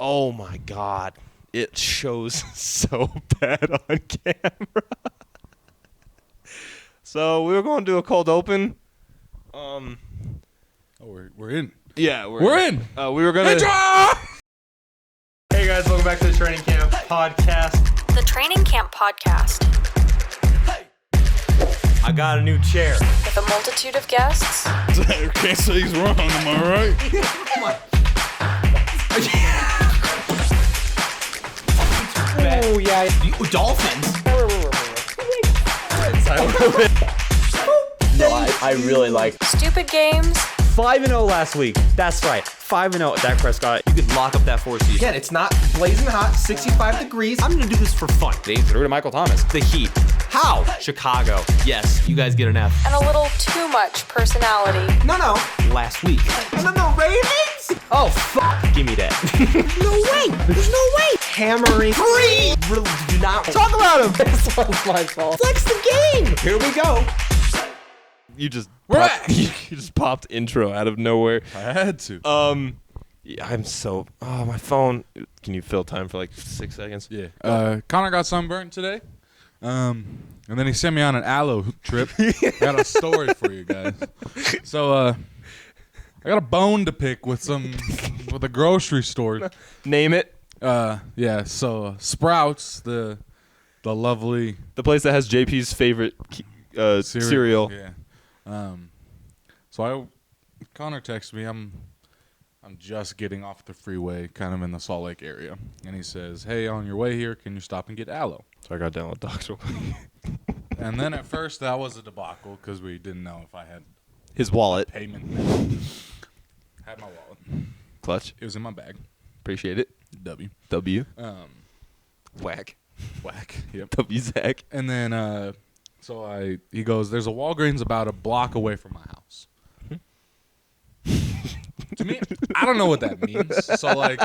Oh my God. It shows so bad on camera. So we were going to do a cold open. Oh, we're in. Yeah, we're in. We were going to... Hey guys, welcome back to the Training Camp Podcast. The Training Camp Podcast. I got a new chair. With a multitude of guests. Can't say he's wrong, am I right? Oh yeah, dolphins. No, I really like. Stupid games. 5-0 last week. That's right. 5-0. Dak Prescott. You could lock up that 4 seed. Again, it's not blazing hot, 65 degrees. I'm gonna do this for fun. They threw to Michael Thomas. The Heat. How? Chicago. Yes, you guys get an F. And a little too much personality. No. Last week. No, Ravens? Oh, fuck. Give me that. No way. There's no way. Hammering. Free. Really, do not talk about him. This one's my fault. Flex the game. Here we go. You just Back. you just popped intro out of nowhere. I had to. Yeah, I'm so... Oh, my phone. Can you fill time for like 6 seconds? Yeah. Connor got sunburnt today. And then he sent me on an aloe trip. Got a story for you guys. So, I got a bone to pick with a grocery store. Name it. Yeah. So Sprouts, the lovely The place that has JP's favorite cereal. Yeah. Connor texted me. I'm just getting off the freeway, kind of in the Salt Lake area, and he says, "Hey, on your way here, can you stop and get aloe?" So I got down with Dr. And then at first that was a debacle because we didn't know if I had His wallet. payment. Had my wallet. Clutch. It was in my bag. Appreciate it. W. W. Whack. Whack. Yep. W Zach. And then he goes, "There's a Walgreens about a block away from my house." To me, I don't know what that means. So like,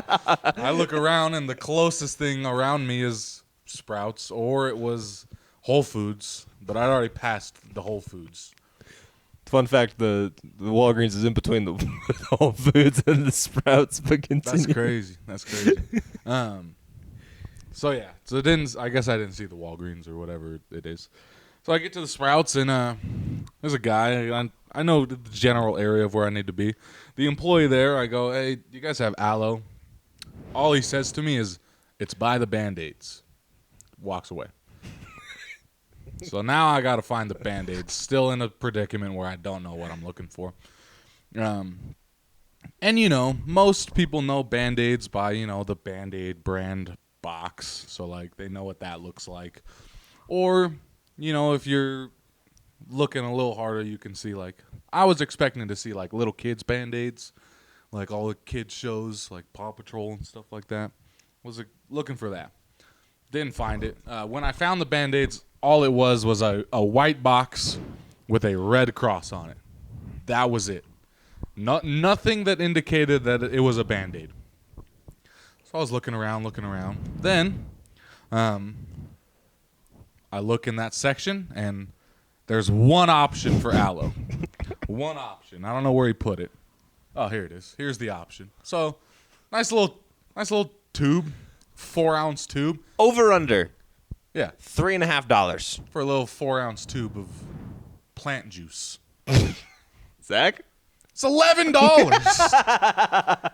I look around and the closest thing around me is Sprouts, or it was Whole Foods, but I'd already passed the Whole Foods. Fun fact, the Walgreens is in between the Whole Foods and the Sprouts, but continue. That's crazy. So yeah, I guess I didn't see the Walgreens or whatever it is. So I get to the Sprouts and there's a guy. I know the general area of where I need to be. The employee there, I go, "Hey, you guys have aloe?" All he says to me is, "It's by the Band-Aids." Walks away. So now I got to find the Band-Aids. Still in a predicament where I don't know what I'm looking for. And, most people know Band-Aids by, the Band-Aid brand box. So, like, they know what that looks like. Or, if you're looking a little harder, you can see, like, I was expecting to see, like, little kids' Band-Aids. Like, all the kids' shows, like Paw Patrol and stuff like that. Was looking for that. Didn't find it. When I found the Band-Aids, all it was a white box with a red cross on it. That was it. Nothing that indicated that it was a Band-Aid. So I was looking around. Then I look in that section, and there's one option for aloe. One option. I don't know where he put it. Oh, here it is. Here's the option. So nice little tube, 4-ounce tube. Over under. Yeah, $3.50. for a little 4-ounce tube of plant juice. Zach? It's $11.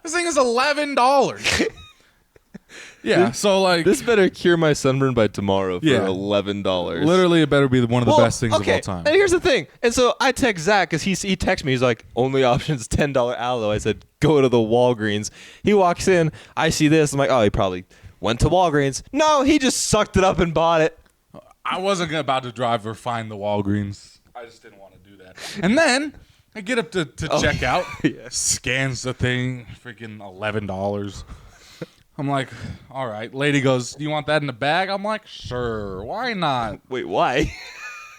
This thing is $11. Yeah, so like This better cure my sunburn by tomorrow for Yeah. $11. literally, it better be one of the best things of all time. And here's the thing. And so I text Zach because he texts me. He's like, only option's $10 aloe. I said, go to the Walgreens. He walks in. I see this. I'm like, oh, he probably went to Walgreens. No, he just sucked it up and bought it. I wasn't about to drive or find the Walgreens. I just didn't want to do that. And then I get up to check out. Yeah. Scans the thing. Freaking $11. I'm like, all right. Lady goes, "Do you want that in a bag?" I'm like, sure. Why not? Wait, why?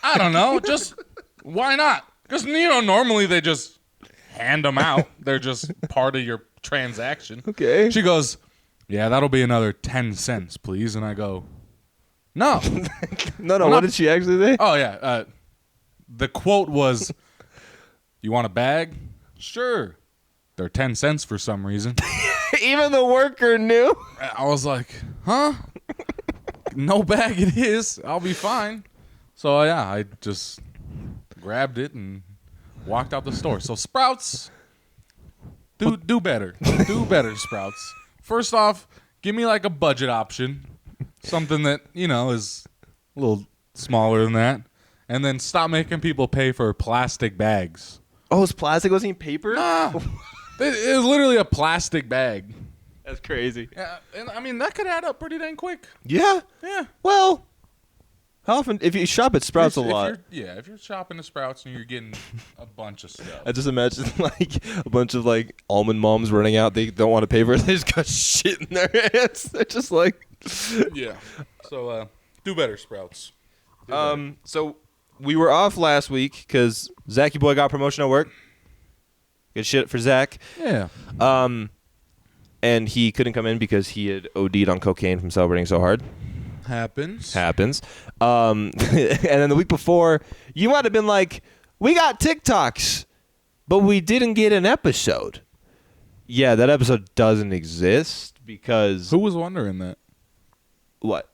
I don't know. Just why not? Because, normally they just hand them out. They're just part of your transaction. Okay. She goes, "Yeah, that'll be another 10 cents, please." And I go, "No." No. What did she actually say? Oh, yeah. The quote was, "You want a bag?" "Sure." "They're 10 cents for some reason." Even the worker knew. I was like, huh? No bag it is. I'll be fine. So, yeah, I just grabbed it and walked out the store. So, Sprouts, do better. Do better, Sprouts. First off, give me like a budget option. Something that, is a little smaller than that. And then stop making people pay for plastic bags. Oh, it's plastic? Wasn't even paper? Nah. It was literally a plastic bag. That's crazy. Yeah, and I mean, that could add up pretty dang quick. Yeah. Yeah. Well, how often, if you shop at Sprouts a lot. If you're shopping at Sprouts and you're getting a bunch of stuff. I just imagine like a bunch of like almond moms running out. They don't want to pay for it. They just got shit in their hands. They're just like. Yeah. So, do better, Sprouts. So we were off last week because Zachy boy got promotion at work. Good shit for Zach. Yeah. And he couldn't come in because he had OD'd on cocaine from celebrating so hard. Happens. And then the week before, you might have been like, we got TikToks, but we didn't get an episode. Yeah, that episode doesn't exist because... Who was wondering that? What?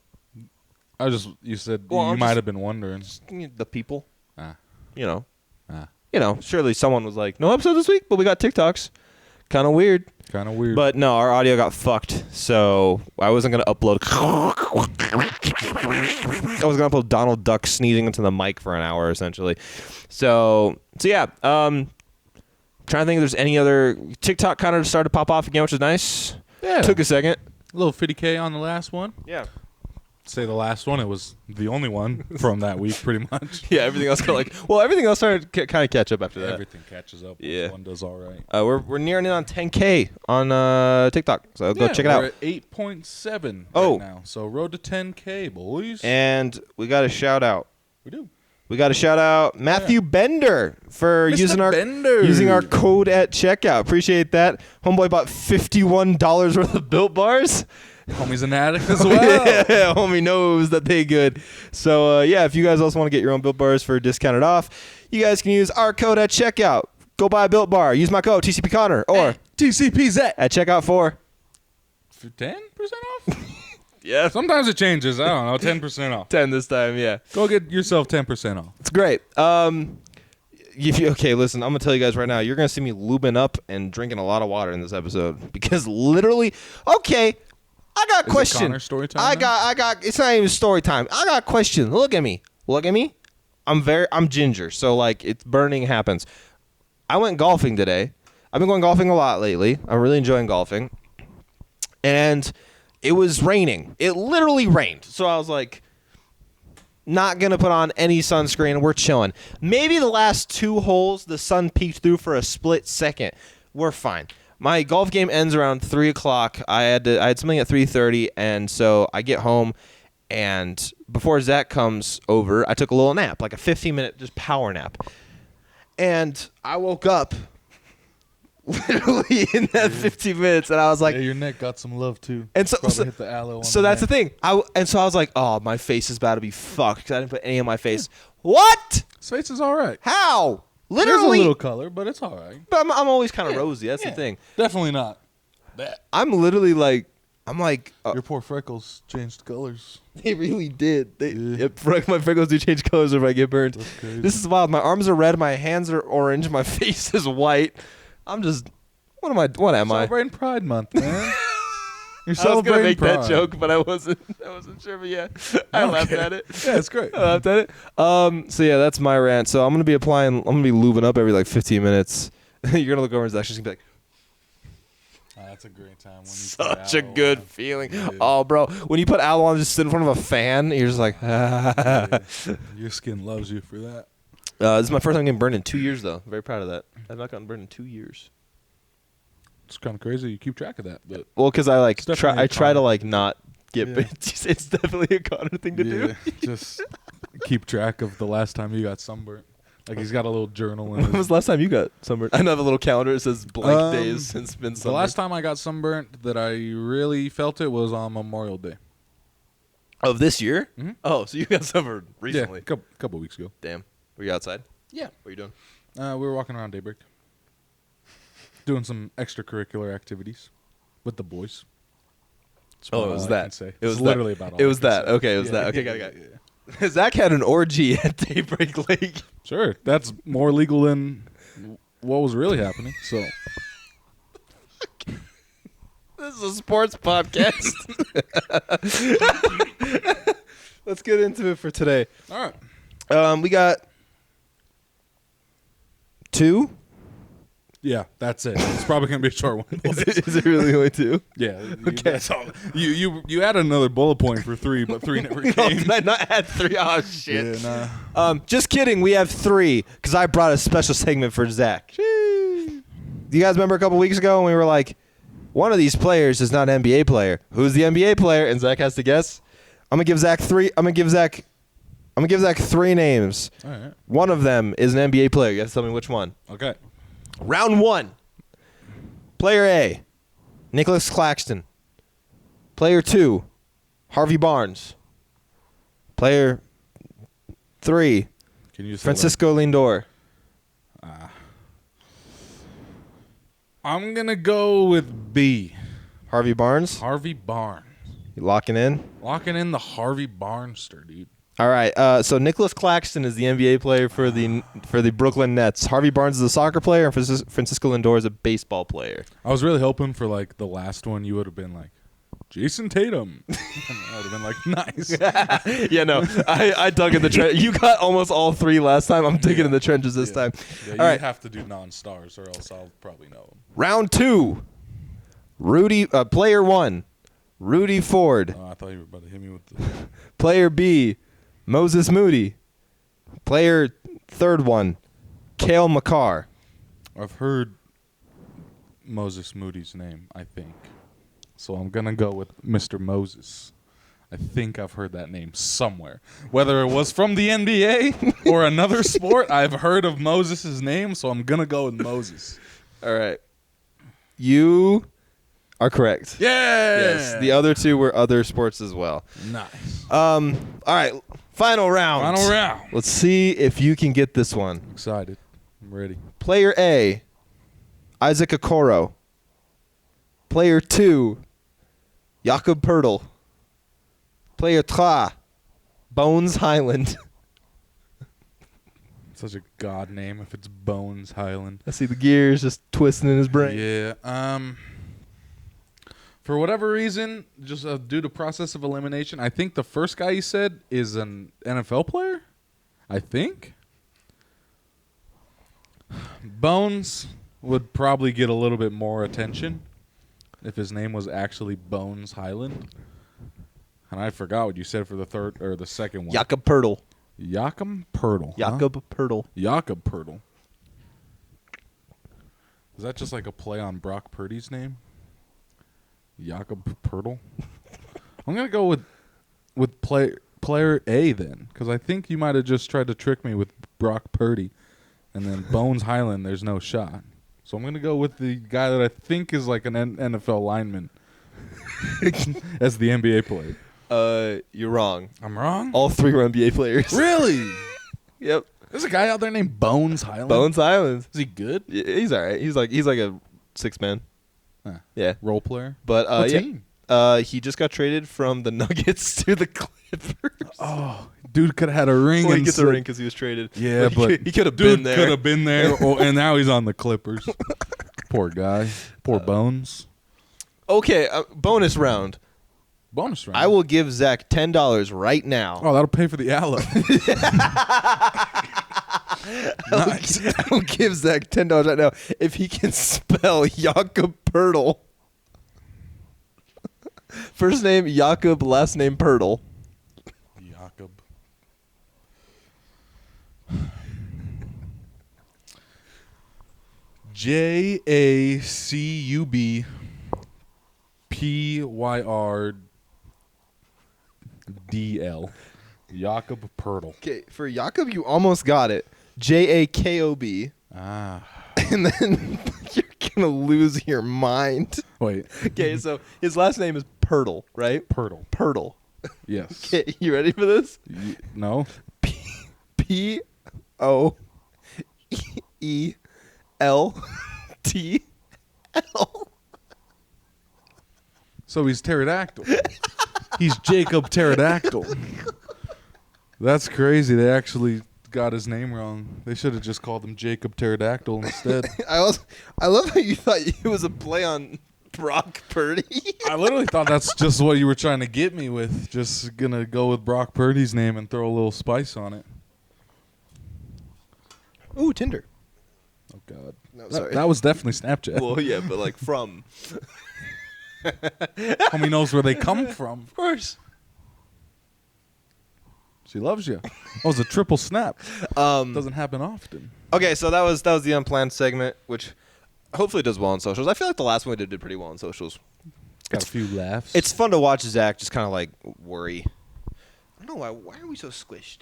You said Well, you I'm might just- have been wondering. The people. Ah. Surely someone was like, no episode this week, but we got TikToks. Kind of weird. Kind of weird. But no, our audio got fucked, so I wasn't going to upload... I was going to upload Donald Duck sneezing into the mic for an hour, essentially. So yeah. Trying to think if there's any other... TikTok kind of started to pop off again, which is nice. Yeah. Took a second. A little 50K on the last one. Yeah. Say the last one. It was the only one from that week, pretty much. Yeah, everything else got everything else started to kind of catch up after that. Everything catches up. Yeah. One does all right. We're nearing in on 10K on TikTok, so go check it out. We're at 8.7 Oh. right now. So road to 10K, boys. And we got a shout out. We do. We got to shout out Matthew Bender for Mr. using our code at checkout. Appreciate that. Homeboy bought $51 worth of Built Bars. Homie's an addict as well. Yeah, homie knows that they good. So if you guys also want to get your own Built Bars for discounted off, you guys can use our code at checkout. Go buy a Built Bar. Use my code TCP Connor or TCPZ at checkout for 10% off. Yeah, Sometimes it changes. I don't know. 10% off. 10 this time. Yeah, Go get yourself 10% off. it's great. Listen, I'm gonna tell you guys right now. You're gonna see me lubing up and drinking a lot of water in this episode because literally, I got a question. Connor story time now? I got. It's not even story time. I got a question. Look at me. I'm ginger, so like it's burning happens. I went golfing today. I've been going golfing a lot lately. I'm really enjoying golfing, and it was raining. It literally rained. So I was like, not gonna put on any sunscreen. We're chilling. Maybe the last 2 holes, the sun peeked through for a split second. We're fine. My golf game ends around 3 o'clock. I had something at 3:30, and so I get home, and before Zach comes over, I took a little nap, like a 15-minute just power nap, and I woke up literally in that 15 minutes, and I was like, Yeah, your neck got some love too. and so Probably hit the aloe on so the that's the neck. thing. So I was like, oh, my face is about to be fucked because I didn't put any on my face. What? His face is all right. How? There's a Literally. little color, but it's all right. But I'm always kind of rosy. That's the thing. Definitely not. That. I'm literally like, Your poor freckles changed colors. they really did. Yeah. My freckles do change colors if I get burned. That's crazy. This is wild. My arms are red. My hands are orange. My face is white. I'm just. What am I? Celebrating Pride Month, man. You're I was celebrating gonna make Pride. that joke, but I wasn't sure. But yeah, I laughed at it. Yeah, it's great. I laughed at it. So yeah, that's my rant. So I'm gonna be lubing up every like 15 minutes. You're gonna look over and actually gonna be like, That's a great time. When you such a good feeling. Yeah. Oh, bro, when you put aloe on, just sit in front of a fan, you're just like, Your skin loves you for that. This is my first time getting burned in 2 years, though. Very proud of that. I've not gotten burned in 2 years. It's kind of crazy. You keep track of that, but Well, because I like It's definitely I a try to Connor like not get Yeah. bit. It's definitely a Connor thing to do. just keep track of the last time you got sunburnt. Like he's got a little journal. In When was the last time you got sunburned? I know the little calendar. It says blank days since been The sunburned. last time I got sunburnt that I really felt it was on Memorial Day. Of this year? Mhm. Oh, so you got sunburned recently. Yeah, couple weeks ago. Damn. Were you outside? Yeah. What are you doing? We were walking around Daybreak. Doing some extracurricular activities. with the boys. That's Oh, all it was I that. can say. It was It's literally about all It I was can that. say. Okay, it was that. Okay, got it. Zach had an orgy at Daybreak Lake. Sure, that's more legal than what was really happening. So This is a sports podcast. Let's get into it for today. all right, We got 2. yeah, that's it. It's probably gonna be a short one. Is it really only 2? Yeah, that's all. You added another bullet point for 3, but 3 never came. Did I not add 3? Oh shit. Yeah, nah. Just kidding. We have 3 because I brought a special segment for Zach. Do you guys remember a couple weeks ago when we were like, one of these players is not an NBA player? Who's the NBA player? And Zach has to guess. I'm gonna give Zach 3. I'm gonna give Zach 3 names. All right. One of them is an NBA player. You have to tell me which one. Okay. Round 1. Player A, Nicholas Claxton. Player 2, Harvey Barnes. Player 3, Can you say Francisco Lindor. I'm gonna go with B. Harvey Barnes. Harvey Barnes. You locking in? Locking in the Harvey Barnster, dude. All right. So Nicholas Claxton is the NBA player for the Brooklyn Nets. Harvey Barnes is a soccer player, and Francisco Lindor is a baseball player. I was really hoping for like the last one you would have been like Jason Tatum. I would have been like, nice. Yeah, no, I dug in the trench. You got almost all 3 last time. I'm digging in the trenches this time. Yeah, All you right. have to do non-stars or else I'll probably know them. Round 2. Player 1, Rudy Ford. Oh, I thought you were about to hit me with the... Player B, Moses Moody. Player 3rd one, Cale Makar. I've heard Moses Moody's name, I think. So I'm going to go with Mr. Moses. I think I've heard that name somewhere. Whether it was from the NBA or another sport, I've heard of Moses' name, so I'm going to go with Moses. All right. You are correct. Yeah! Yes. The other 2 were other sports as well. Nice. All right. Final round. Final round. Let's see if you can get this one. Excited. I'm ready. Player A, Isaac Okoro. Player 2, Jakob Pertl. Player 3, Bones Highland. Such a god name if it's Bones Highland. I see the gears just twisting in his brain. Yeah. For whatever reason, just due to process of elimination, I think the first guy you said is an NFL player. I think. Bones would probably get a little bit more attention if his name was actually Bones Highland. And I forgot what you said for the third or the second one. Jakob Pertl. Jakob Pertl. Jakob Pertl. Jakob Pertl. Is that just like a play on Brock Purdy's name? Jakob Pertl? I'm going to go with player A then, because I think you might have just tried to trick me with Brock Purdy. And then Bones Highland, there's no shot. So I'm going to go with the guy that I think is like an NFL lineman as the NBA player. You're wrong. I'm wrong? All 3 were NBA players. Really? Yep. There's a guy out there named Bones Highland? Bones Highland. Is he good? Yeah, he's all right. He's like a 6-man. Huh. Yeah. Role player? But What yeah. team? He just got traded from the Nuggets to the Clippers. Oh, dude could have had a ring. Well, he and gets a said- ring because he was traded. Yeah, Like, but he could have dude been there. could have been there, and now he's on the Clippers. Poor guy. Poor Bones. Okay, bonus round. Bonus round. I will give Zach $10 right now. Oh, that'll pay for the aloe. Nice. I will give Zach $10 right now if he can spell Jakob Pertl. First name Jakob, last name Pertl. Jakob. JACUBPYRDL. Jakob Pertl. Okay, for Jakob, you almost got it. Jakob. Ah. And then you're going to lose your mind. Wait. Okay, so his last name is Pertl, right? Pertl. Pertl. Yes. Okay, you ready for this? No? P-O-E-L-T-L. So he's pterodactyl. He's Jacob Pterodactyl. That's crazy. They actually got his name wrong. They should have just called him Jacob Pterodactyl instead. I love how you thought it was a play on Brock Purdy. I literally thought that's just what you were trying to get me with. Just gonna go with Brock Purdy's name and throw a little spice on it. Ooh, Tinder. Oh God. No, sorry. That was definitely Snapchat. Well, yeah, but like from. Homie knows where they come from. Of course. She loves you. That was a triple snap. Doesn't happen often. Okay, so that was the unplanned segment, which hopefully does well on socials. I feel like the last one we did pretty well on socials. Got a few laughs. It's fun to watch Zach just kind of like worry. I don't know why are we so squished?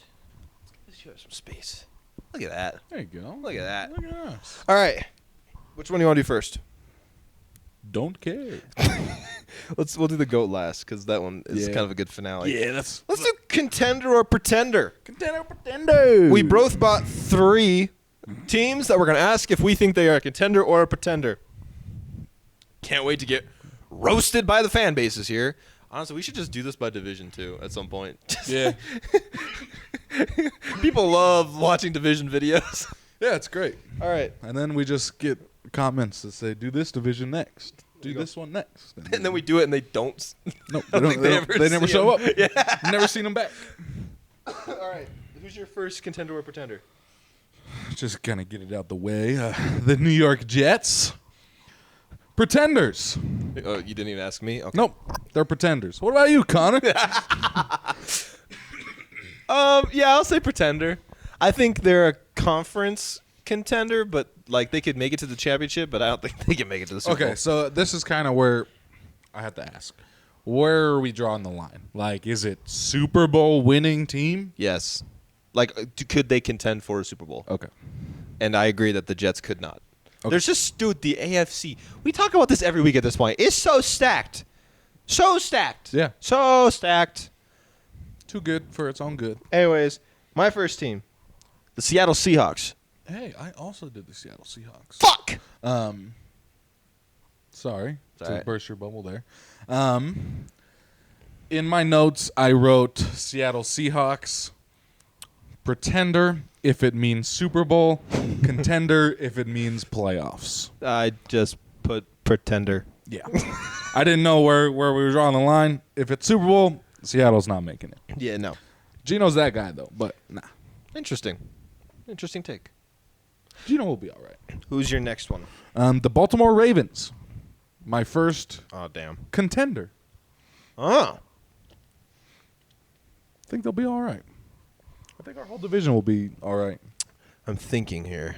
Let's give us some space. Look at that. There you go. Look at that. Look at us. All right. Which one do you want to do first? Don't care. We'll do the GOAT last because that one is Yeah. kind of a good finale. Yeah, that's Let's do contender or pretender. contender pretender. We both bought 3 teams that we're going to ask if we think they are a contender or a pretender. Can't wait to get roasted by the fan bases here. Honestly, we should just do this by division too at some point. Yeah. People love watching division videos. Yeah, it's great. All right. And then we just get comments that say, "Do this division next. Do this one next." And then we do it and they don't. No, I don't think they never see show 'em. up. Yeah. Never seen them back. All right. Who's your first contender or pretender? Just kind of get it out the way. The New York Jets. Pretenders. Oh, you didn't even ask me? Okay. Nope. They're pretenders. What about you, Connor? Yeah, I'll say pretender. I think they're a conference contender, but like they could make it to the championship, but I don't think they can make it to the Super Bowl. Okay, so this is kind of where I have to ask. Where are we drawing the line? Like, is it Super Bowl winning team? Yes. Like, could they contend for a Super Bowl? Okay. And I agree that the Jets could not. Okay. There's just, dude, the AFC. We talk about this every week at this point. It's so stacked. So stacked. Yeah. So stacked. Too good for its own good. Anyways, my first team, the Seattle Seahawks. Hey, I also did the Seattle Seahawks. Fuck! Sorry It's to alright. burst your bubble there. In my notes, I wrote Seattle Seahawks, pretender if it means Super Bowl, contender if it means playoffs. I just put pretender. Yeah. I didn't know where we were drawing the line. If it's Super Bowl, Seattle's not making it. Yeah, no. Gino's that guy, though, but nah. Interesting. Interesting take. Gino will be all right. Who's your next one? The Baltimore Ravens, my first Oh, damn. contender. Oh. I think they'll be all right. I think our whole division will be all right. I'm thinking here.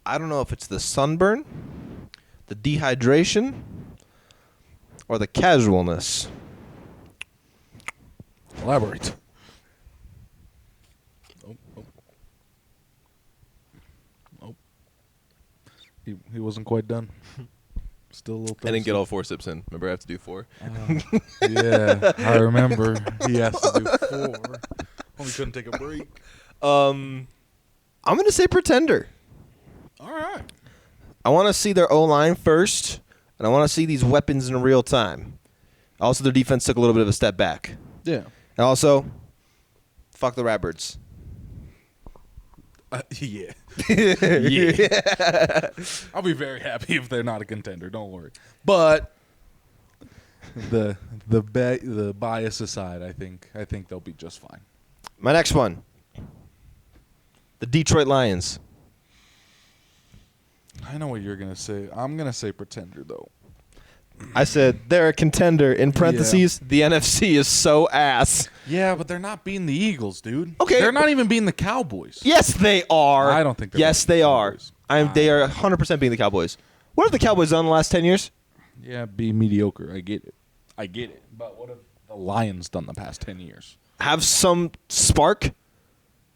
I don't know if it's the sunburn, the dehydration, or the casualness. Elaborate. Oh. He wasn't quite done. Still a little thirsty. I didn't get all 4 sips in. Remember, I have to do 4. Yeah, I remember. He has to do 4. Only couldn't take a break. I'm going to say pretender. All right. I want to see their O-line first, and I want to see these weapons in real time. Also, their defense took a little bit of a step back. Yeah. And also, fuck the Ratbirds. Yeah. Yeah. I'll be very happy if they're not a contender. Don't worry. But the bias aside, I think they'll be just fine. My next one, the Detroit Lions. I know what you're gonna say. I'm gonna say pretender though. I said they're a contender. In parentheses, the NFC is so ass. Yeah, but they're not beating the Eagles, dude. Okay. They're not even beating the Cowboys. Yes, they are. I don't think they're Yes, beating they the are. Cowboys. They are 100% being the Cowboys. What have the Cowboys done in the last 10 years? Yeah, be mediocre. I get it. But what have the Lions done the past 10 years? Have some spark?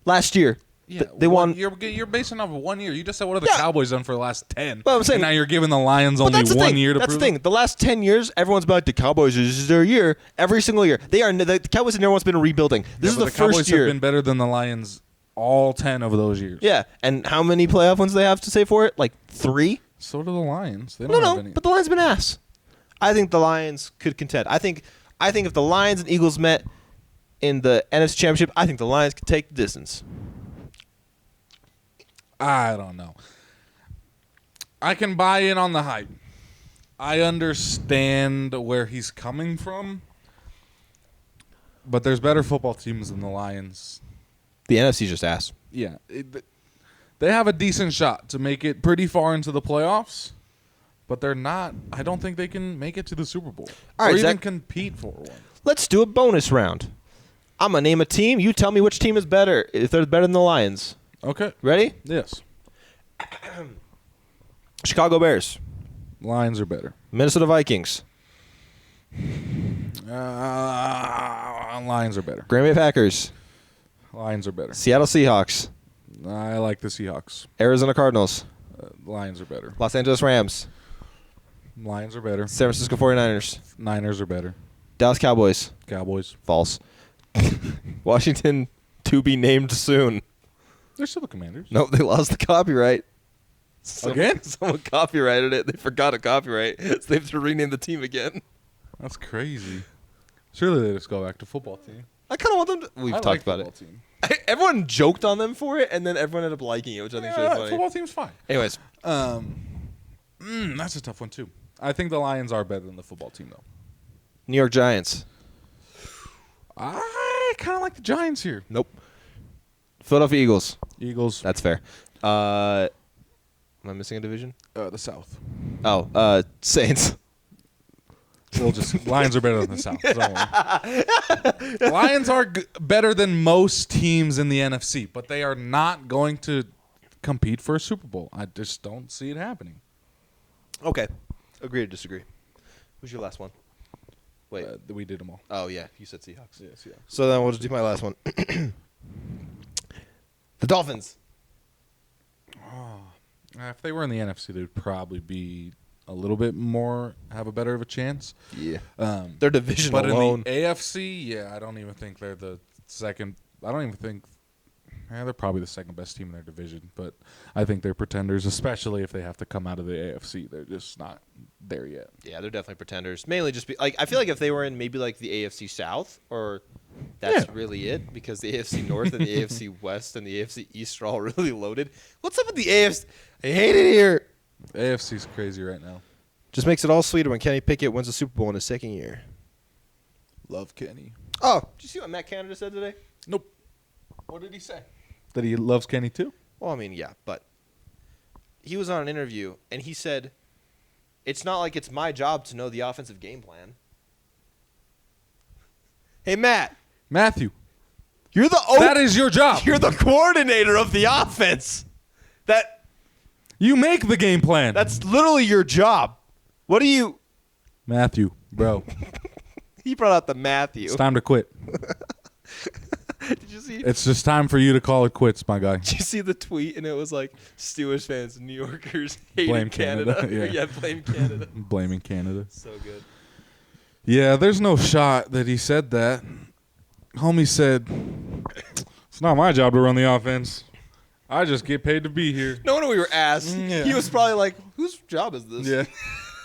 Last year. Yeah, They won. You're basing off of 1 year. You just said what have the Yeah. Cowboys done for the last 10? Well, I'm saying- and now you're giving the Lions But only that's the 1 thing. year to That's prove the thing. The last 10 years, everyone's been like, the Cowboys is their year. Every single year. The Cowboys have never once been rebuilding. This is but the Cowboys first year. have been better than the Lions all 10 of those years. Yeah, and how many playoff wins do they have to say for it? Like 3? So do the Lions. They don't have No, any. but the Lions been ass. I think the Lions could contend. I think if the Lions and Eagles met in the NFC Championship, I think the Lions could take the distance. I don't know. I can buy in on the hype. I understand where he's coming from, but there's better football teams than the Lions. The NFC's just ass. Yeah. They have a decent shot to make it pretty far into the playoffs, but they're not. I don't think they can make it to the Super Bowl All right, or even Zach, compete for one. let's do a bonus round. I'm going to name a team. You tell me which team is better, if they're better than the Lions. Okay. Ready? Yes. Chicago Bears. Lions are better. Minnesota Vikings. Lions are better. Green Bay Packers. Lions are better. Seattle Seahawks. I like the Seahawks. Arizona Cardinals. Lions are better. Los Angeles Rams. Lions are better. San Francisco 49ers. Niners are better. Dallas Cowboys. Cowboys. False. Washington to be named soon. They're still the Commanders. Nope, they lost the copyright. Again? Someone copyrighted it. They forgot a copyright, so they have to rename the team again. That's crazy. Surely they just go back to football team. I kind of want them to... We've I talked like about football it. Team. Everyone joked on them for it, and then everyone ended up liking it, which I think is really funny. Football team's fine. Anyways, That's a tough one too. I think the Lions are better than the football team though. New York Giants. I kind of like the Giants here. Nope. Philadelphia Eagles. Eagles. That's fair. Am I missing a division? The South. Oh, Saints. We'll just Lions are better than the South. Don't worry. Lions are better than most teams in the NFC, but they are not going to compete for a Super Bowl. I just don't see it happening. Okay. Agree to disagree. Who's your last one? Wait. We did them all. Oh, yeah. You said Seahawks. Yes, yeah. So then we'll just do my last one. The Dolphins. If they were in the NFC, they would probably be a little bit more, have a better of a chance. Yeah. Their division But alone. in the AFC, yeah, I don't even think they're the second. I don't even think. They're probably the second best team in their division, but I think they're pretenders, especially if they have to come out of the AFC. They're just not there yet. Yeah, they're definitely pretenders. Mainly just I feel like if they were in maybe like the AFC South, or that's really it, because the AFC North and the AFC West and the AFC East are all really loaded. What's up with the AFC? I hate it here. AFC's crazy right now. Just makes it all sweeter when Kenny Pickett wins a Super Bowl in his second year. Love Kenny. Oh, did you see what Matt Canada said today? Nope. What did he say? That he loves Kenny too? Well, I mean, yeah, but he was on an interview, and he said, it's not like it's my job to know the offensive game plan. Hey, Matt. Matthew. You're the That is your job. You're the coordinator of the offense. You make the game plan. That's literally your job. What do you... Matthew, bro. He brought out the Matthew. It's time to quit. Did you see? It's just time for you to call it quits, my guy. Did you see the tweet? And it was like, Steelers fans, New Yorkers hated Blame Canada. Canada, yeah. Blame Canada. Blaming Canada. So good. Yeah, there's no shot that he said that. Homie said, it's not my job to run the offense. I just get paid to be here. No wonder we were asked. Yeah. He was probably like, whose job is this? Yeah.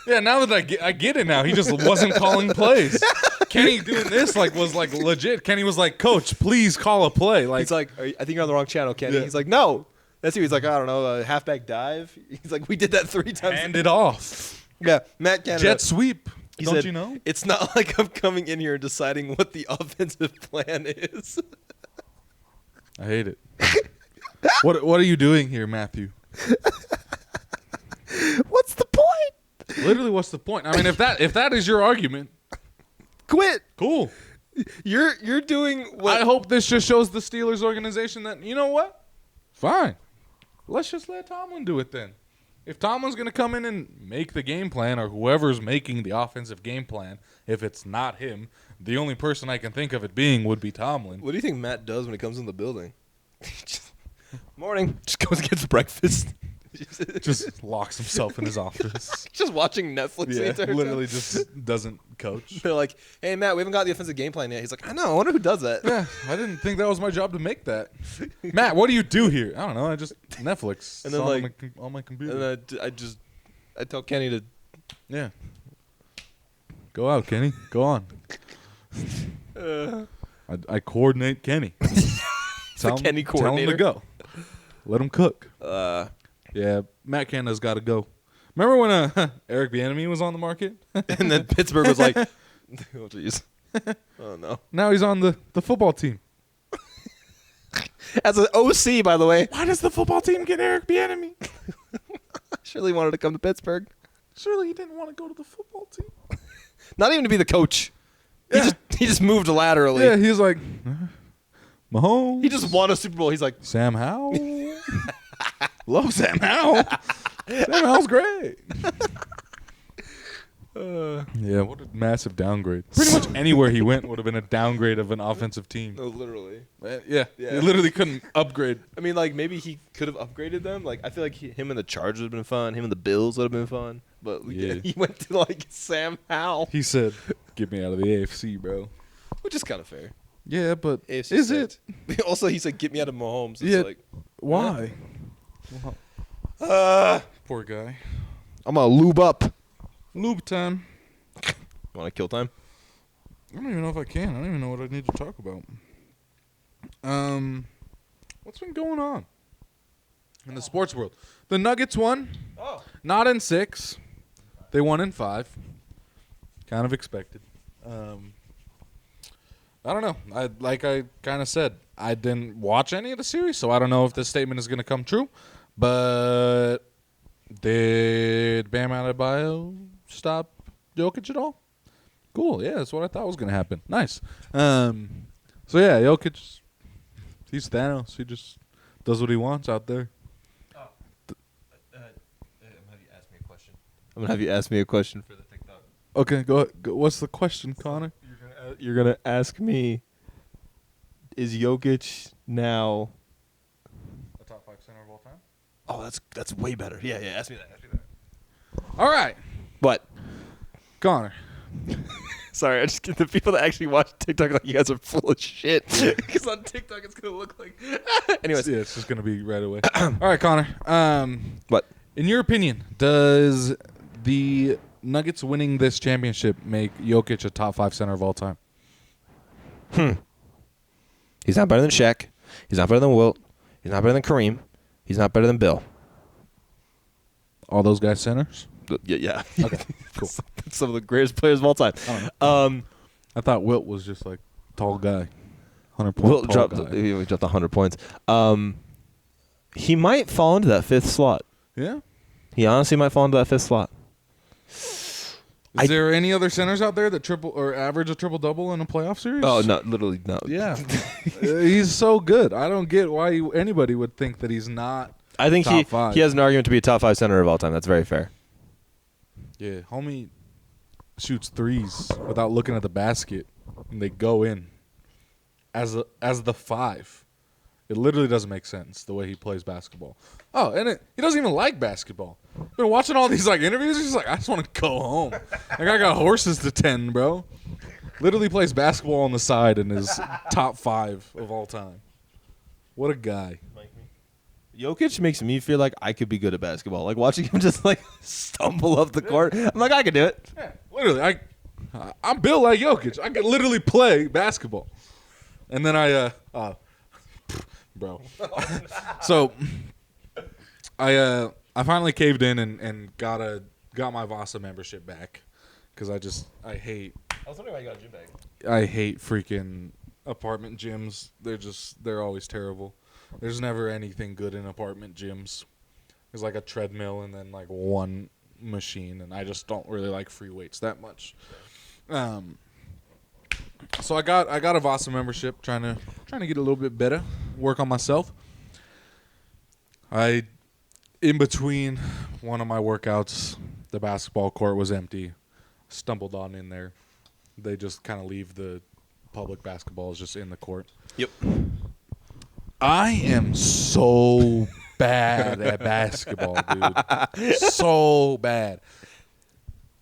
Yeah, now that I get it now. He just wasn't calling plays. Kenny doing this was legit. Kenny was like, Coach, please call a play. He's like, I think you're on the wrong channel, Kenny. Yeah. He's like, no. That's who. He's like, I don't know, a halfback dive. He's like, we did that 3 times. hand it off. Yeah, Matt Canada. Jet sweep. He Don't said, you know? It's not like I'm coming in here and deciding what the offensive plan is. I hate it. What are you doing here, Matthew? What's the point? Literally, what's the point? I mean, if that is your argument, Quit. cool. You're doing what? I hope this just shows the Steelers organization that, you know what? Fine. Let's just let Tomlin do it then. If Tomlin's going to come in and make the game plan, or whoever's making the offensive game plan, if it's not him, the only person I can think of it being would be Tomlin. What do you think Matt does when he comes in the building? Morning. Just goes and gets breakfast. Just locks himself in his office. Just watching Netflix the Yeah, entire literally time. just doesn't coach. They're like, hey, Matt, we haven't got the offensive game plan yet. He's like, I know. I wonder who does that. Yeah, I didn't think that was my job to make that. Matt, what do you do here? I don't know. I just Netflix. And then, It's on like- on my computer. And I tell Kenny to. Yeah. Go out, Kenny. Go on. I coordinate Kenny. the Kenny Tell him coordinator. to go. Let him cook. Yeah, Matt Canada's got to go. Remember when Eric Bieniemy was on the market? And then Pittsburgh was like, oh, jeez. Oh, no. Now he's on the football team. As an OC, by the way. Why does the football team get Eric Bieniemy? Surely wanted to come to Pittsburgh. Surely he didn't want to go to the football team. Not even to be the coach. Yeah. He just moved laterally. Yeah, he's like, Mahomes. He just won a Super Bowl. He's like, Sam Howell. Love Sam Howell. Sam Howell's great. Yeah, what a massive downgrade. Pretty much anywhere he went would have been a downgrade of an offensive team. no, literally. Yeah, he literally couldn't upgrade. I mean, like, maybe he could have upgraded them. Like, I feel like him and the Chargers would have been fun. Him and the Bills would have been fun. But Yeah. he went to, like, Sam Howell, He said, "Get me out of the AFC, bro." which is kind of fair. Yeah, but AFC is sucked. it? Also, he said, get me out of Mahomes. It's Yeah. like, Why? Poor guy. I'm going to lube up. Lube time. You want to kill time? I don't even know if I can. I don't even know what I need to talk about. What's been going on in the sports world? The Nuggets won. Oh. Not in 6. They won in 5. Kind of expected. I don't know. I kind of said, I didn't watch any of the series, so I don't know if this statement is going to come true. But did Bam Adebayo stop Jokic at all? Cool. Yeah, that's what I thought was going to happen. Nice. So, yeah, Jokic, he's Thanos. He just does what he wants out there. I'm going to have you ask me a question for the TikTok. Okay, go ahead. What's the question, Connor? You're going to ask me, is Jokic now... A top 5 center of all time? Oh, that's way better. Yeah, ask me that. All right, What? Connor. Sorry, I just get the people that actually watch TikTok like you guys are full of shit. Because on TikTok it's going to look like... Anyways. Yeah, it's just going to be right away. All right, Connor. What? In your opinion, does the Nuggets winning this championship make Jokic a top 5 center of all time? He's not better than Shaq. He's not better than Wilt. He's not better than Kareem. He's not better than Bill. All those guys centers? Yeah. Okay, cool. Some of the greatest players of all time. I thought Wilt was just like tall guy. 100 Wilt tall dropped, guy. he dropped 100 points. He might fall into that 5th slot. Yeah? He honestly might fall into that 5th slot. Is there any other centers out there that triple or average a triple-double in a playoff series? Oh, no, literally, no. Yeah. He's so good. I don't get why anybody would think that he's not. I think Top 5. he has an argument to be a top 5 center of all time. That's very fair. Yeah, homie shoots threes without looking at the basket, and they go in as the 5. It literally doesn't make sense the way he plays basketball. Oh, and he doesn't even like basketball. Been watching all these like interviews. He's just like, I just want to go home. Like I got horses to tend, bro. Literally plays basketball on the side and is top 5 of all time. What a guy. Jokic makes me feel like I could be good at basketball. Like watching him just like stumble up the court. I'm like, I could do it. Yeah, literally, I'm built like Jokic. I could literally play basketball. And then bro. So I finally caved in and got my Vasa membership back because I hate I was wondering why you got a gym bag. I hate freaking apartment gyms. They're always terrible. There's never anything good in apartment gyms. There's like a treadmill and then like one machine, and I just don't really like free weights that much. So I got a Vasa membership, trying to get a little bit better, work on myself. In between one of my workouts, the basketball court was empty. Stumbled on in there. They just kind of leave the public basketballs just in the court. Yep. I am so bad at basketball, dude. So bad.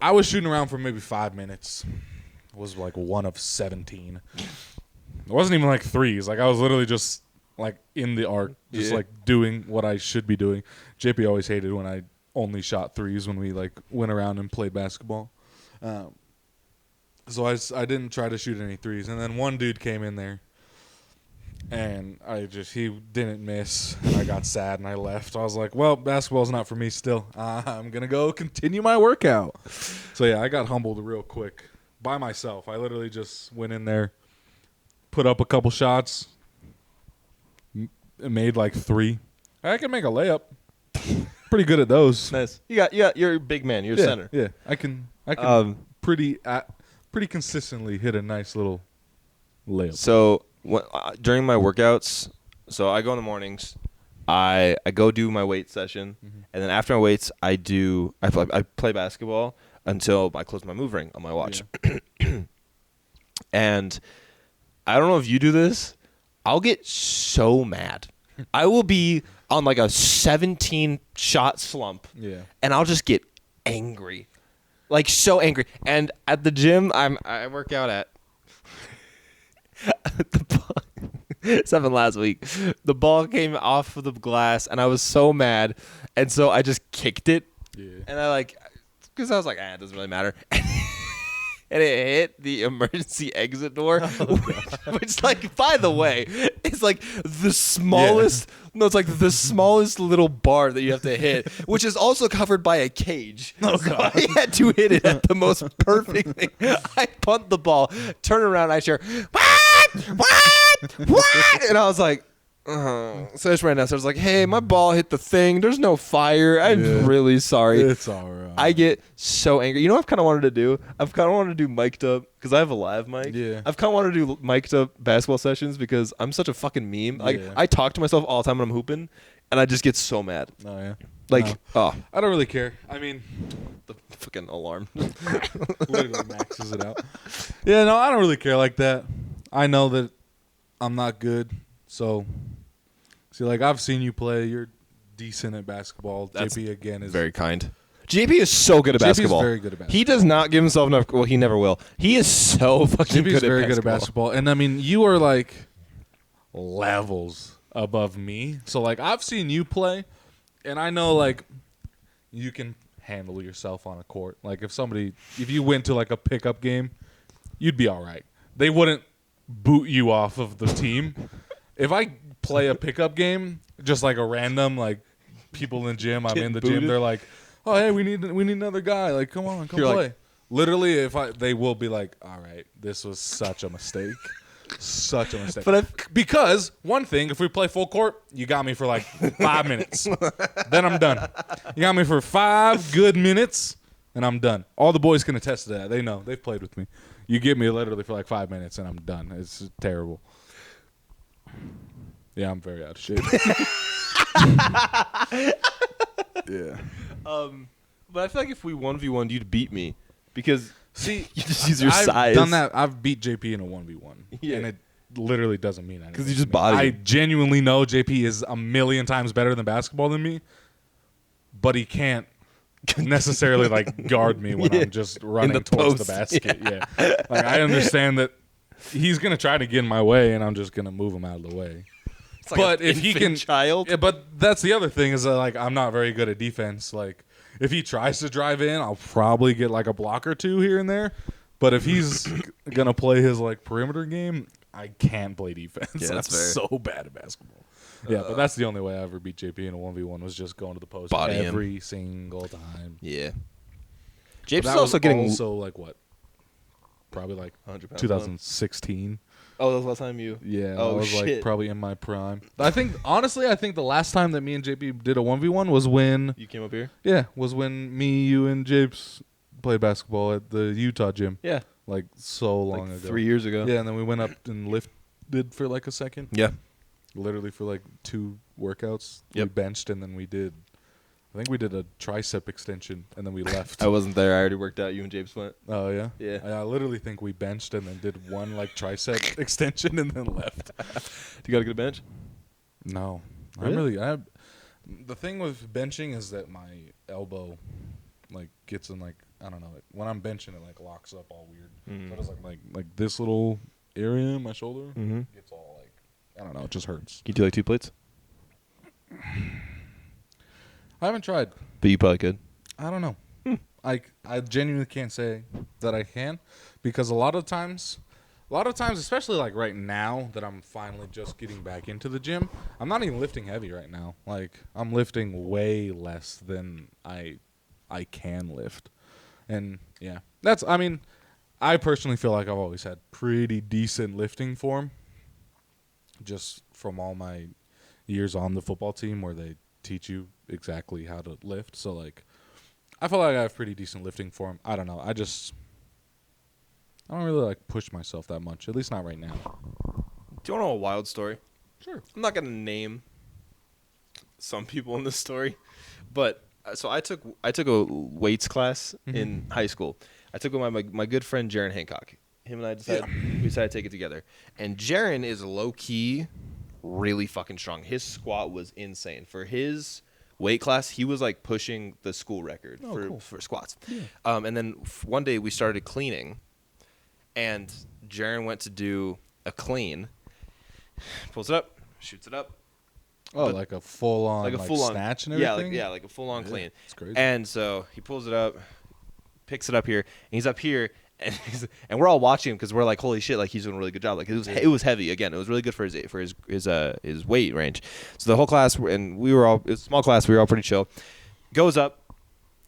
I was shooting around for maybe 5 minutes. It was like 1 of 17. It wasn't even like threes. Like I was literally just like in the arc, just like doing what I should be doing. JP always hated when I only shot threes when we like went around and played basketball. So I didn't try to shoot any threes. And then one dude came in there. And he didn't miss, and I got sad, and I left. I was like, well, basketball's not for me still. I'm going to go continue my workout. So, yeah, I got humbled real quick by myself. I literally just went in there, put up a couple shots, made like 3. I can make a layup. Pretty good at those. Nice. You're a big man. You're a center. Yeah, I can pretty consistently hit a nice little layup. So during my workouts, so I go in the mornings, I go do my weight session, and then after my weights, I play basketball until I close my move ring on my watch. Yeah. And I don't know if you do this, I'll get so mad. I will be on like a 17 shot slump, and I'll just get angry, like so angry. And at the gym, I work out at. This happened last week. The ball came off of the glass, and I was so mad, and so I just kicked it. Yeah. And because I was like, it doesn't really matter. And it hit the emergency exit door, which, like, by the way, is like the smallest. Yeah. No, it's like the smallest little bar that you have to hit, which is also covered by a cage. Oh, God. So I had to hit it at the most perfect thing. I punt the ball, turn around, I hear, what? And I was like, so I just ran down. So I was like, hey, my ball hit the thing. There's no fire. I'm really sorry. It's all right. I get so angry. You know what I've kind of wanted to do? I've kind of wanted to do mic'd up, because I have a live mic. Yeah. I've kind of wanted to do mic'd up basketball sessions because I'm such a fucking meme. Like, I talk to myself all the time when I'm hooping, and I just get so mad. Oh, yeah. Like, I don't really care. I mean, the fucking alarm. Literally maxes it out. Yeah, no, I don't really care like that. I know that I'm not good, so... See, like, I've seen you play. You're decent at basketball. That's JP, again, is... very kind. JP is so good at basketball. JP is very good at basketball. He does not give himself enough... Well, he never will. He is so fucking JP is good very good at basketball. And, I mean, you are, like, levels above me. So, like, I've seen you play, and I know, like, you can handle yourself on a court. Like, if you went to, like, a pickup game, you'd be all right. They wouldn't boot you off of the team. If I play a pickup game, just like a random, like, people in the gym, I'm in the gym, they're like, oh, hey, we need another guy. Like, come on, come play. Like, literally, they will be like, all right, this was such a mistake. Such a mistake. Because, one thing, if we play full court, you got me for like 5 minutes. Then I'm done. You got me for 5 good minutes, and I'm done. All the boys can attest to that. They know. They've played with me. You get me literally for like 5 minutes, and I'm done. It's terrible. Yeah, I'm very out of shape. Yeah. But I feel like if we 1v1'd, you'd beat me. Because, see, you just use your size. I've done that. I've beat JP in a 1v1. Yeah. And it literally doesn't mean anything. Because you just body I genuinely know JP is a million times better than basketball than me. But he can't necessarily, like, guard me when I'm just running towards the basket. Yeah. Like, I understand that he's going to try to get in my way, and I'm just going to move him out of the way. Like, but if he can, yeah, but that's the other thing is that, like, I'm not very good at defense. Like, if he tries to drive in, I'll probably get like a block or two here and there. But if he's gonna play his like perimeter game, I can't play defense. Yeah, that's fair. So bad at basketball. Yeah, but that's the only way I ever beat JP in a 1v1 was just going to the post every single time. Yeah. JP's also like what? Probably like 2016. Oh, that was the last time you... Yeah, I was like probably in my prime. I think the last time that me and JP did a 1v1 was when... You came up here? Yeah, was when me, you, and Japes played basketball at the Utah gym. Yeah. Like so long ago. 3 years ago. Yeah, and then we went up and lifted for like a second. Yeah. Literally for like 2 workouts. Yep. We benched and then we did... I think we did a tricep extension, and then we left. I wasn't there. I already worked out. You and James went. Oh, yeah? Yeah. I literally think we benched and then did one, like, tricep extension and then left. Do you got a good bench? No. Really? The thing with benching is that my elbow, like, gets in, like, I don't know. When I'm benching, it, like, locks up all weird. So it's like this little area in my shoulder gets all, like, I don't know. It just hurts. Can you do like 2 plates? I haven't tried. But you probably could. I don't know. I genuinely can't say that I can, because a lot of times, especially like right now that I'm finally just getting back into the gym, I'm not even lifting heavy right now. Like, I'm lifting way less than I can lift. And yeah, I personally feel like I've always had pretty decent lifting form, just from all my years on the football team where they teach you exactly how to lift. So, like, I feel like I have pretty decent lifting form. I don't know. I don't really, like, push myself that much, at least not right now. Do you want to know a wild story? Sure. I'm not going to name some people in this story, but so I took a weights class in high school. I took it with my good friend Jaron Hancock. Him and I decided to take it together. And Jaron is low key really fucking strong. His squat was insane. For his weight class, he was like pushing the school record for squats. Yeah. And then one day we started cleaning, and Jaron went to do a clean, pulls it up, shoots it up. Oh, like a full-on snatch and everything? Like a full-on clean. It's crazy. And so he pulls it up, picks it up here, and he's up here, and we're all watching him because we're like, holy shit, like he's doing a really good job. Like it was heavy. Again, it was really good for his weight range. So the whole class, and it was a small class, we were all pretty chill. Goes up,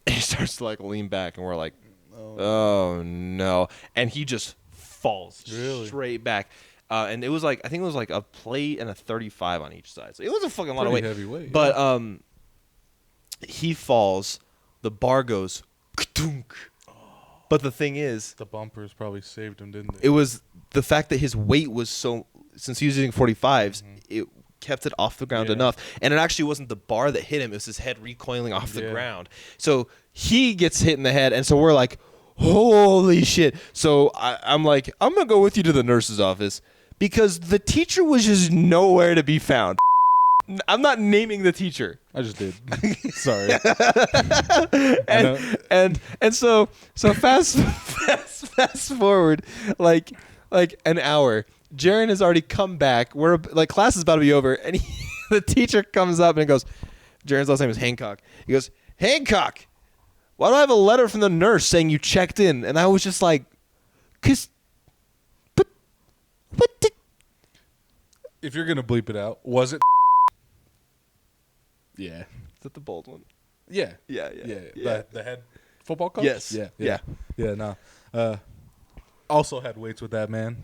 and he starts to like lean back, and we're like, oh no. And he just falls straight back. And it was like, I think it was like a plate and a 35 on each side. So it was a fucking lot of weight. Heavy weight. But he falls, the bar goes, ka-dunk. But the thing is, the bumpers probably saved him, didn't they? it was the fact that his weight was so, since he was using 45s, it kept it off the ground enough. And it actually wasn't the bar that hit him, it was his head recoiling off the ground. So he gets hit in the head, and so we're like, holy shit. So I'm like, I'm going to go with you to the nurse's office, because the teacher was just nowhere to be found. I'm not naming the teacher. I just did. Sorry. and so fast forward like an hour. Jaron has already come back. We're like, class is about to be over, and the teacher comes up and goes, Jaron's last name is Hancock. He goes, Hancock, why do I have a letter from the nurse saying you checked in? And I was just like, but what did? If you're gonna bleep it out, was it? Yeah. Is that the bold one? Yeah. Yeah. The head football coach? Yes. Yeah. No. Also had weights with that man.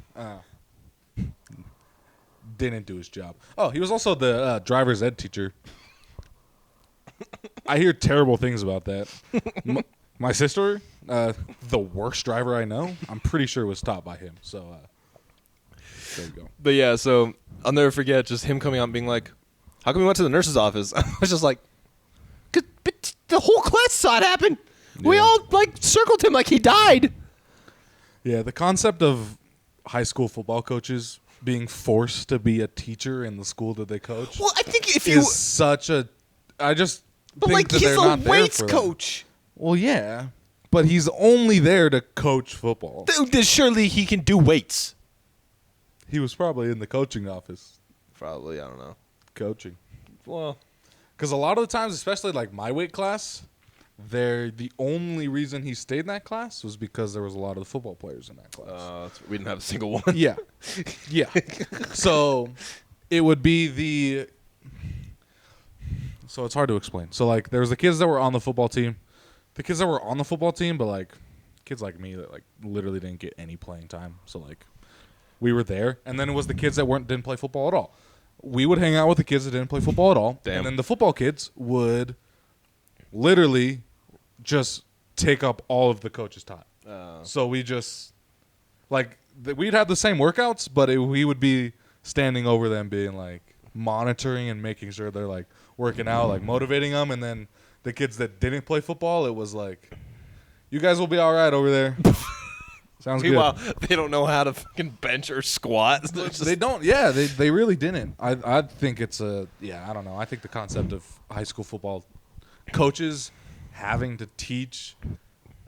Didn't do his job. Oh, he was also the driver's ed teacher. I hear terrible things about that. My sister, the worst driver I know, I'm pretty sure was taught by him. So there you go. But yeah, so I'll never forget just him coming out and being like, how come we went to the nurse's office? I was just like, but the whole class saw it happen. Yeah. We all like circled him like he died. Yeah, the concept of high school football coaches being forced to be a teacher in the school that they coach. Well, I think if is such a, I just but think like that he's they're a not there weights for them. coach. Well, yeah, but he's only there to coach football. Dude, surely he can do weights. He was probably in the coaching office. Probably, I don't know. Coaching. Well, because a lot of the times, especially like my weight class, the only reason he stayed in that class was because there was a lot of the football players in that class. we didn't have a single one. Yeah. So it would be so it's hard to explain. So like there was the kids that were on the football team, but like kids like me that like literally didn't get any playing time. So like we were there, and then it was the kids that didn't play football at all. We would hang out with the kids that didn't play football at all. Damn. And then the football kids would literally just take up all of the coach's time. So we just, like, we'd have the same workouts, but we would be standing over them being, like, monitoring and making sure they're, like, working out, like, motivating them. And then the kids that didn't play football, it was like, you guys will be all right over there. Sounds good. Meanwhile, they don't know how to fucking bench or squat. They don't. Yeah, they really didn't. I think it's I don't know. I think the concept of high school football coaches having to teach,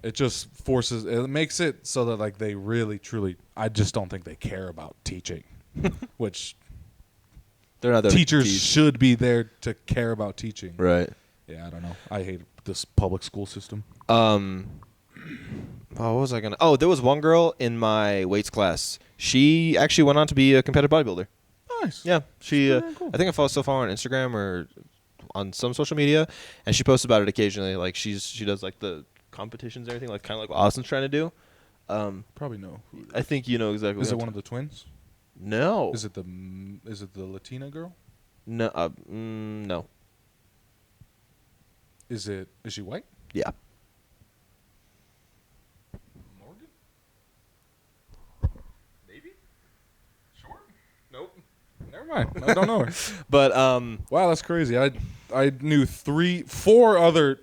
it just it makes it so that like they really truly. I just don't think they care about teaching, which They're not there to teachers teach. should be there to care about teaching. Right. Yeah, I don't know. I hate this public school system. What was I gonna? Oh, there was one girl in my weights class. She actually went on to be a competitive bodybuilder. Nice. Yeah, she. Cool. I think I still follow her on Instagram or on some social media, and she posts about it occasionally. Like she does like the competitions and everything, like kind of like what Austin's trying to do. Probably know. I think you know exactly. Is what it I'm one of the twins? No. Is it the Latina girl? No. No. Is she white? Yeah. Morgan? Maybe? Short? Nope. Never mind. I don't know her. But Wow, that's crazy. I knew 4 other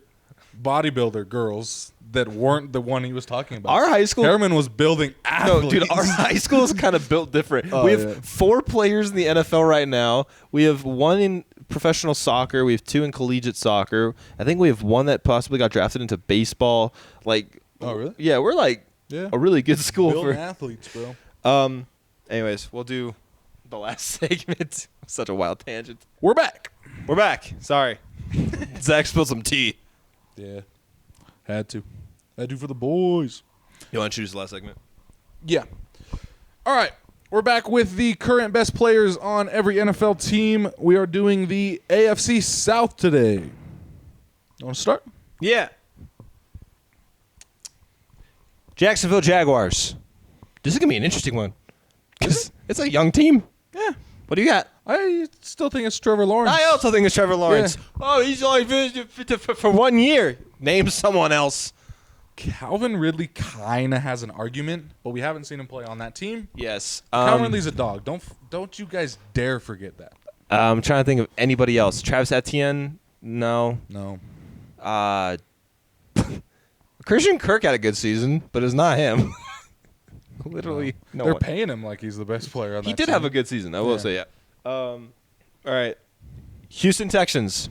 bodybuilder girls that weren't the one he was talking about. Our high school. Harriman was building athletes. No, dude, our high school is kind of built different. Oh, we have yeah. 4 players in the NFL right now. We have 1 in professional soccer. We have 2 in collegiate soccer. I think we have 1 that possibly got drafted into baseball. Like, Oh, really? Yeah, we're like a really good school building for. athletes, bro. Anyways, we'll do the last segment. Such a wild tangent. We're back. We're back. Sorry, Zach spilled some tea. Yeah. Had to for the boys. You want to choose the last segment? Yeah. All right. We're back with the current best players on every NFL team. We are doing the AFC South today. You want to start? Yeah. Jacksonville Jaguars. This is going to be an interesting one. Because it's a young team. Yeah. What do you got? I still think it's Trevor Lawrence. I also think it's Trevor Lawrence. Yeah. Oh, he's only for 1 year. Name someone else. Calvin Ridley kind of has an argument, but we haven't seen him play on that team. Yes. Calvin Ridley's a dog. Don't you guys dare forget that. I'm trying to think of anybody else. Travis Etienne? No. No. Christian Kirk had a good season, but it's not him. Literally, no They're one. paying him like he's the best player on that He did team. have a good season. I will Yeah. say, yeah. All right. Houston Texans.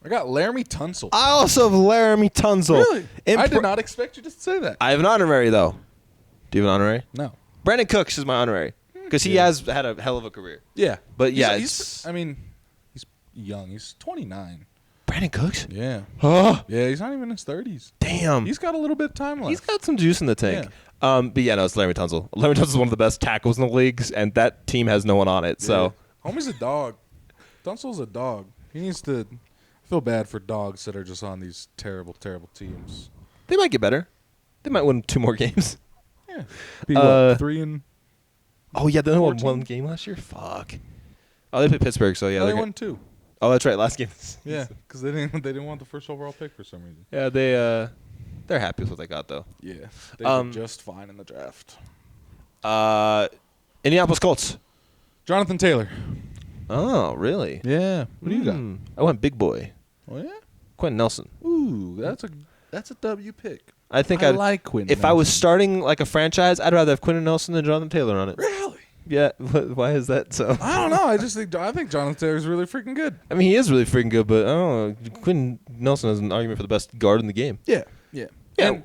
I got Laramie Tunsil. I also have Laramie Tunsil. Really? I did not expect you to say that. I have an honorary, though. Do you have an honorary? No. Brandon Cooks is my honorary because he has had a hell of a career. Yeah. But yeah, he's young. He's 29. Brandon Cooks? Yeah. Oh, Yeah, he's not even in his 30s. damn. He's got a little bit of time left. He's got some juice in the tank. But yeah, no, it's Laramie Tunsil. Laramie Tunsil is one of the best tackles in the leagues, and that team has no one on it. So Homie's a dog. Tunsil's a dog. He needs to feel bad for dogs that are just on these terrible, terrible teams. they might get better. They might win 2 more games. Yeah. Be what, 3 and Oh, yeah, they only won 14? 1 game last year? Fuck. Oh, they played Pittsburgh, so yeah. they they're won 2. Oh, that's right. Last game. Yeah, because they didn't want the first overall pick for some reason. Yeah, they're happy with what they got, though. Yeah, they did just fine in the draft. Indianapolis Colts. Jonathan Taylor. Oh, really? Yeah. What do you got? I went big boy. Oh yeah. Quentin Nelson. Ooh, that's a W pick. I think I I'd like Quentin. If I was Nelson. starting like a franchise, I'd rather have Quentin Nelson than Jonathan Taylor on it. Really? Yeah. Why is that so? I don't know. I think Jonathan Taylor's really freaking good. I mean, he is really freaking good, but I don't know. Quentin Nelson has an argument for the best guard in the game. Yeah. Yeah. Yeah. And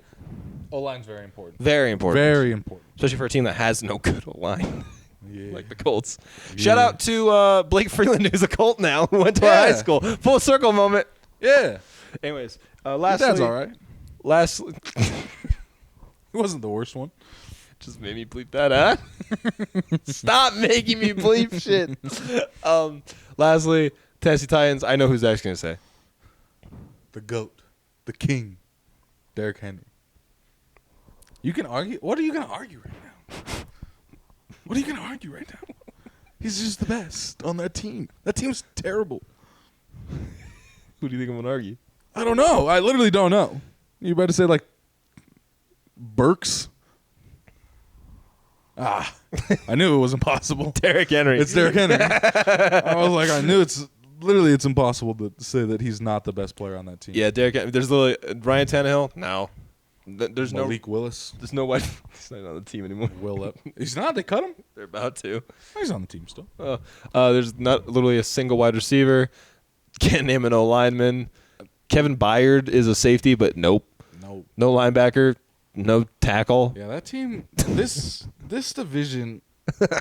O-line's very important. Very important. Very important. Especially for a team that has no good line. Yeah. Like the Colts. Shout out to Blake Freeland, who's a Colt now, who went to our high school. Full circle moment. Yeah. Anyways, Your lastly, dad's all right. Lastly, He wasn't the worst one. just made me bleep that, huh? Stop making me bleep shit. Lastly, Tennessee Titans. I know who Zach's gonna say. The GOAT. The king. Derrick Henry. You can argue. What are you going to argue right now? What are you going to argue right now? He's just the best on that team. That team's terrible. Who do you think I'm gonna argue? I don't know. I literally don't know. You better say like Burks. I knew it was impossible. Derrick Henry. It's Derrick Henry. I was like, I knew it's impossible to say that he's not the best player on that team. Yeah, Derrick. There's literally Ryan Tannehill. No. There's Malik Willis. There's no white. He's not on the team anymore. Will up. He's not. They cut him. They're about to. He's on the team still. There's not literally a single wide receiver. Can't name an O lineman. Kevin Byard is a safety, but nope. No linebacker. No tackle. Yeah, that team. This division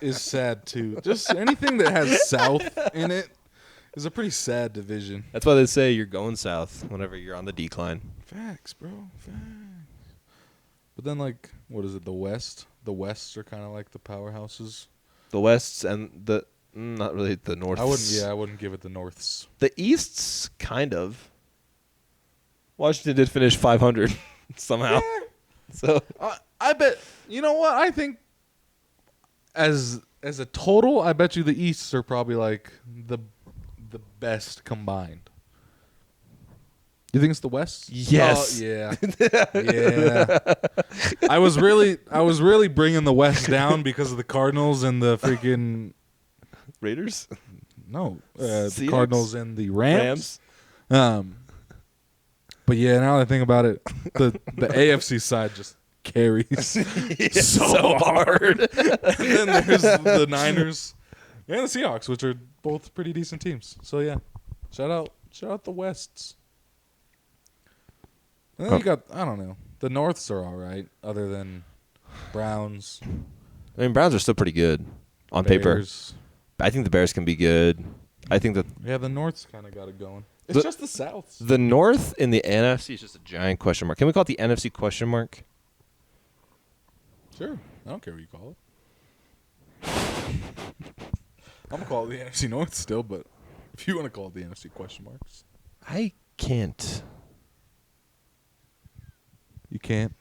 is sad too. Just anything that has South in it is a pretty sad division. That's why they say you're going south whenever you're on the decline. Facts, bro. Facts. But then, like, what is it? The West. The Wests are kind of like the powerhouses. The Wests and the not really the Norths. I wouldn't give it the Norths. The Easts, kind of. Washington did finish 500 somehow. Yeah. So I bet. You know what? I think as a total, I bet you the Easts are probably like the best combined. You think it's the West? Yes. Oh, yeah. Yeah. I was really bringing the West down because of the Cardinals and the freaking Raiders? no, the Seahawks? Cardinals and the Rams. But yeah, now that I think about it, the AFC side just carries so hard. And then there's the Niners and the Seahawks, which are both pretty decent teams. So yeah, shout out the Wests. And then you got, I don't know, the Norths are all right, other than Browns. I mean, Browns are still pretty good on Bears. paper. I think the Bears can be good. I think that Yeah, the North's kind of got it going. It's just the South. the North in the NFC is just a giant question mark. Can we call it the NFC question mark? Sure. I don't care what you call it. I'm going to call it the NFC North still, but if you want to call it the NFC question marks. I can't. You can't.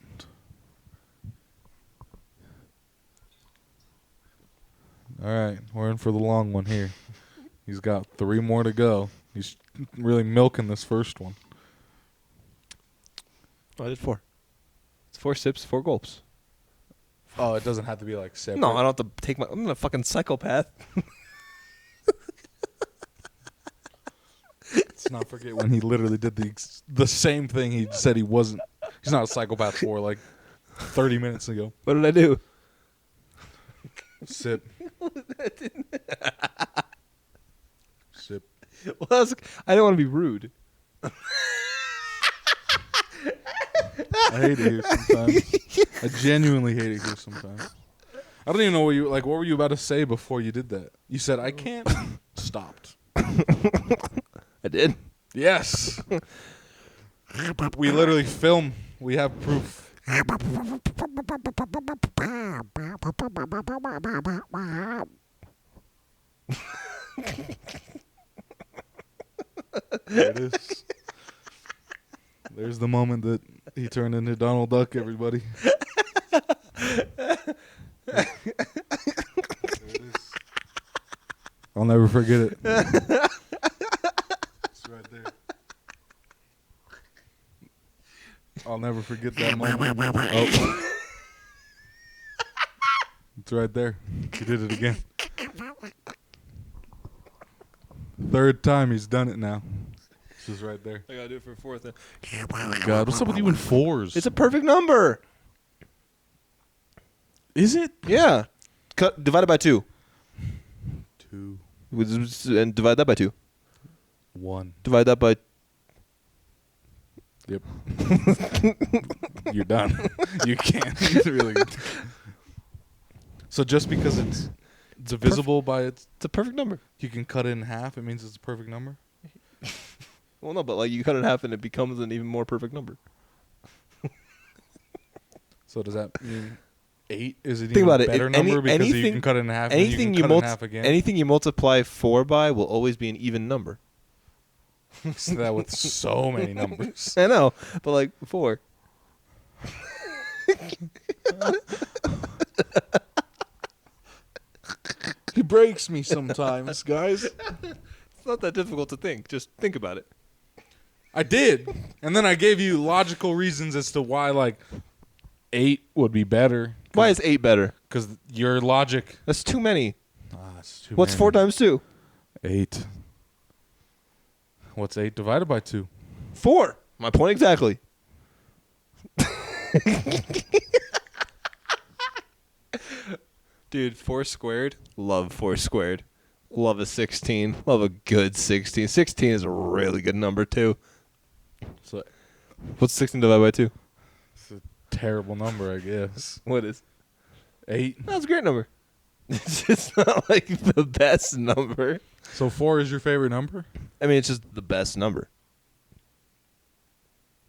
All right. We're in for the long one here. He's got 3 more to go. He's really milking this first one. I did 4. It's 4 sips, 4 gulps. Oh, it doesn't have to be like separate. No, I don't have to take my. I'm a fucking psychopath. Let's not forget when he literally did the same thing he said he wasn't. He's not a psychopath for like 30 minutes ago. What did I do? Sip. Sip. Well, I don't want to be rude. I hate it here sometimes. I genuinely hate it here sometimes. I don't even know what were you about to say before you did that? You said, I can't. Stopped. I did. Yes. We literally film. We have proof. There it is. There's the moment that he turned into Donald Duck, everybody. There it is. I'll never forget it. It's right there. I'll never forget that moment. Oh. It's right there. He did it again. 3rd time he's done it now. This is right there. I gotta do it for 4th. Then. God, what's up with you in 4s? It's a perfect number. Is it? Yeah. Divided by 2. 2, And divide that by 2. 1. Divide that by. Yep. You're done. You can't really. So just because it's divisible by It's a perfect number. you can cut it in half, it means it's a perfect number? Well, no, but like you cut it in half and it becomes an even more perfect number. So does that mean 8 is an Think even about it. better If number because anything- you can cut it in half and Anything you you can cut it in half again? anything you multiply 4 by will always be an even number. So that with so many numbers. I know, but like 4. He breaks me sometimes, guys. It's not that difficult to think. Just think about it. I did. And then I gave you logical reasons as to why, like, 8 would be better. Why is 8 better? Because your logic. That's too many. It's too What's many. 4 times 2? 8. What's 8 divided by 2? 4. My point exactly. Dude, 4 squared. Love 4 squared. Love a 16. Love a good 16. 16 is a really good number, too. So What's 16 divided by 2? it's a terrible number, I guess. What is? 8. That's a great number. It's just not like the best number. So 4 is your favorite number? I mean, it's just the best number.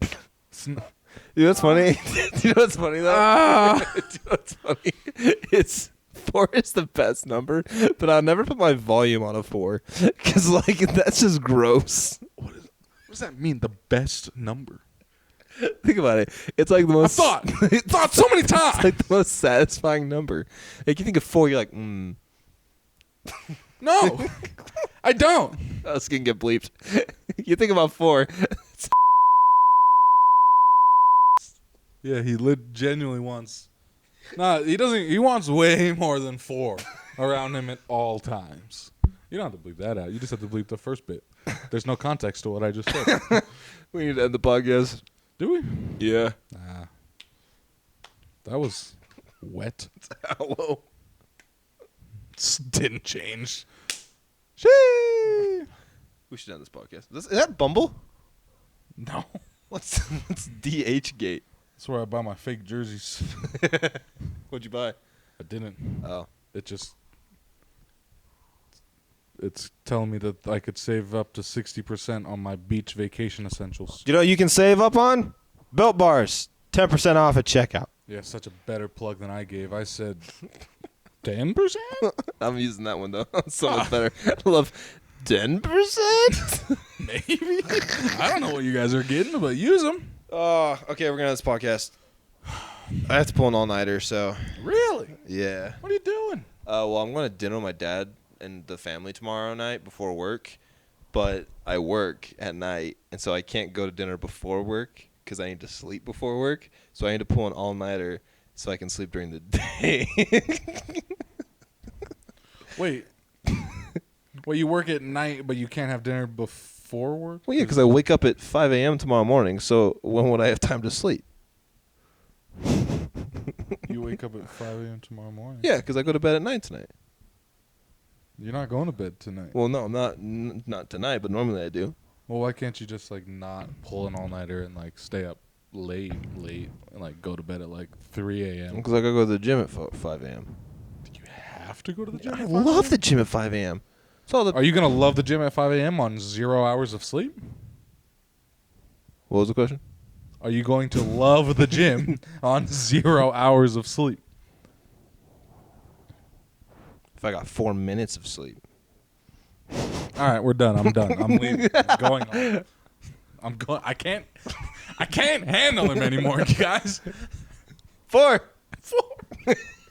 It's n- You know what's funny? Do you know what's funny, though? Do you know what's funny? It's 4 is the best number, but I'll never put my volume on a 4 because, like, that's just gross. What does that mean? The best number? Think about it. It's like the most. thought so many times. It's like the most satisfying number. Like you think of 4, you're like, No, I don't. oh, this can get bleeped. You think about 4. Yeah, he genuinely wants. Nah, he doesn't. He wants way more than 4 around him at all times. You don't have to bleep that out. You just have to bleep the first bit. There's no context to what I just said. We need to end the podcast. Do we? Yeah. Nah. That was wet. Hello. Didn't change. We should end this podcast. Is that Bumble? No. What's DH Gate? That's where I buy my fake jerseys. What'd you buy? I didn't. Oh. It's telling me that I could save up to 60% on my beach vacation essentials. You know what you can save up on? Built Bars. 10% off at checkout. Yeah, such a better plug than I gave. I said 10%? I'm using that one, though. So much better. I love 10%? Maybe. I don't know what you guys are getting, but use them. Oh, okay, we're going to end this podcast. I have to pull an all-nighter, so. Really? Yeah. What are you doing? Well, I'm going to dinner with my dad and the family tomorrow night before work, but I work at night, and so I can't go to dinner before work because I need to sleep before work, so I need to pull an all-nighter so I can sleep during the day. Wait. Well, you work at night, but you can't have dinner before work? Well, yeah, because I wake up at 5 a.m. tomorrow morning, so when would I have time to sleep? You wake up at 5 a.m. tomorrow morning? Yeah, because I go to bed at 9 tonight. You're not going to bed tonight. Well, no, I'm not tonight, but normally I do. Well, why can't you just, like, not pull an all-nighter and, like, stay up late, and, like, go to bed at, like, 3 a.m.? Because I got to go to the gym at 5 a.m. Do you have to go to the gym I at 5 love a.m.? the gym at 5 a.m. Are you going to love the gym at 5 a.m. on 0 hours of sleep? What was the question? Are you going to love the gym on 0 hours of sleep? If I got 4 minutes of sleep. All right, we're done. I'm done. I'm leaving. I'm going home. I'm going. I can't handle him anymore, you guys. 4.